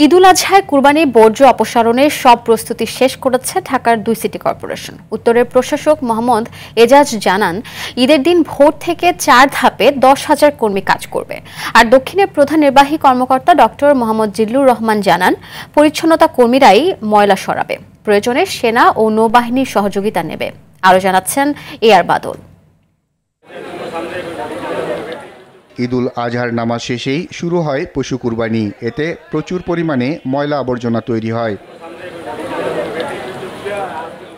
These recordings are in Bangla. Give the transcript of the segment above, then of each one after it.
ঈদুল আজহায় কুরবানি বর্জ্য অপসারণের সব প্রস্তুতি শেষ করেছে ঢাকার ২ সিটি কর্পোরেশন। উত্তরের প্রশাসক মোহাম্মদ এজাজ জানান, ঈদের দিন ভোর থেকে ৪ ধাপে ১০,০০০ কর্মী কাজ করবে। আর দক্ষিণের প্রধান নির্বাহী কর্মকর্তা ডক্টর মোহাম্মদ জিল্লুর রহমান জানান, পরিচ্ছন্নতা কর্মীরাই ময়লা সরাবে, প্রয়োজনে সেনা ও নৌবাহিনীর সহযোগিতা নেবে। আরও জানাচ্ছেন এআর বাদল। ঈদুল আজহার নামাজ শেষেই শুরু হয় পশু কুরবানি। এতে প্রচুর পরিমাণে ময়লা আবর্জনা তৈরি হয়।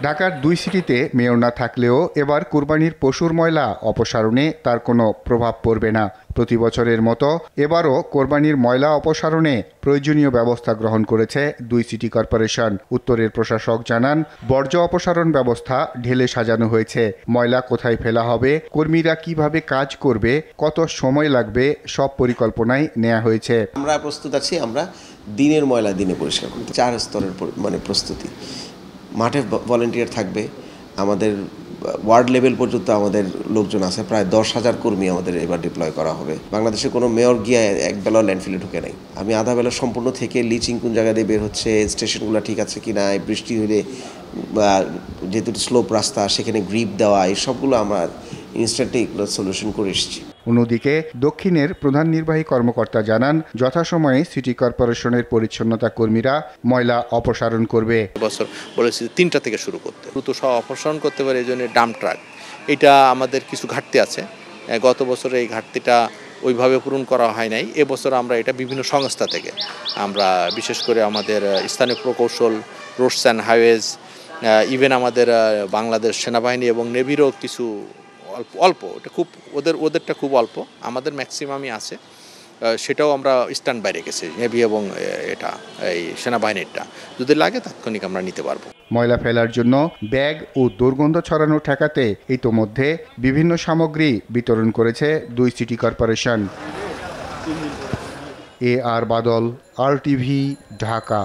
ঢাকার ২ সিটিতে মেয়র না থাকলেও এবার কুরবানির পশুর ময়লা অপসারণে তার কোনো প্রভাব পড়বে না। প্রতি বছরের মতো এবারও কোরবানির ময়লা অপসারণে প্রয়োজনীয় ব্যবস্থা গ্রহণ করেছে ২ সিটি কর্পোরেশন। উত্তরের প্রশাসক জানান, বর্জ্য অপসারণ ব্যবস্থা ঢেলে সাজানো হয়েছে। ময়লা কোথায় ফেলা হবে, কর্মীরা কিভাবে কাজ করবে, কত সময় লাগবে, সব পরিকল্পনাই নেওয়া হয়েছে। আমরা প্রস্তুত আছি। আমরা দিনের ময়লা দিনে পরিষ্কার করতে ৪ স্তরের প্রস্তুতি। মাঠে ভলেন্টিয়ার থাকবে, আমাদের ওয়ার্ড লেভেল পর্যন্ত আমাদের লোকজন আছে, প্রায় ১০,০০০ কর্মী আমাদের এবার ডিপ্লয় করা হবে। বাংলাদেশে কোনো মেয়র গিয়ে একবেলা ল্যান্ডফিলে ঢুকে নাই। আমি আধা বেলা সম্পূর্ণ থেকে লিচিং কোন জায়গা দিয়ে বের হচ্ছে, স্টেশনগুলো ঠিক আছে কিনা, বৃষ্টি হলে বা যেহেতু স্লোপ রাস্তা সেখানে গ্রিপ দেওয়া, এই সবগুলো আমরা ইনস্ট্যান্টলি এগুলো সলিউশন করে এসেছি। অন্যদিকে দক্ষিণের প্রধান নির্বাহী কর্মকর্তা জানান, যথাসময়ে সিটি কর্পোরেশনের পরিচ্ছন্নতা কর্মীরা ময়লা অপসারণ করবে। বছর বলেছি ৩টা থেকে শুরু করতে, দ্রুত সব অপসারণ করতে পারে। এই জন্য ডাম্প ট্রাক, এটা আমাদের কিছু ঘাটতি আছে। গত বছরে এই ঘাটতিটা ওইভাবে পূরণ করা হয় নাই। এবছর আমরা এটা বিভিন্ন সংস্থা থেকে আমরা, বিশেষ করে আমাদের স্থানীয় প্রকৌশল, রোডস অ্যান্ড হাইওয়েজ, ইভেন আমাদের বাংলাদেশ সেনাবাহিনী এবং নেভিরও কিছু অল্প, এটা খুব ওদেরটা খুব অল্প, আমাদের ম্যাক্সিমামই আছে। সেটাও আমরা স্ট্যান্ড বাই রেখেছি, নেভি এবং এই সেনাবাহিনীরটা যদি লাগে তাৎক্ষণিক আমরা নিতে পারবো। ময়লা ফেলার জন্য ব্যাগ ও দুর্গন্ধ ছড়ানো ঠেকাতে ইতোমধ্যে বিভিন্ন সামগ্রী বিতরণ করেছে ২ সিটি কর্পোরেশন। এআর বাদল, RTV, ঢাকা।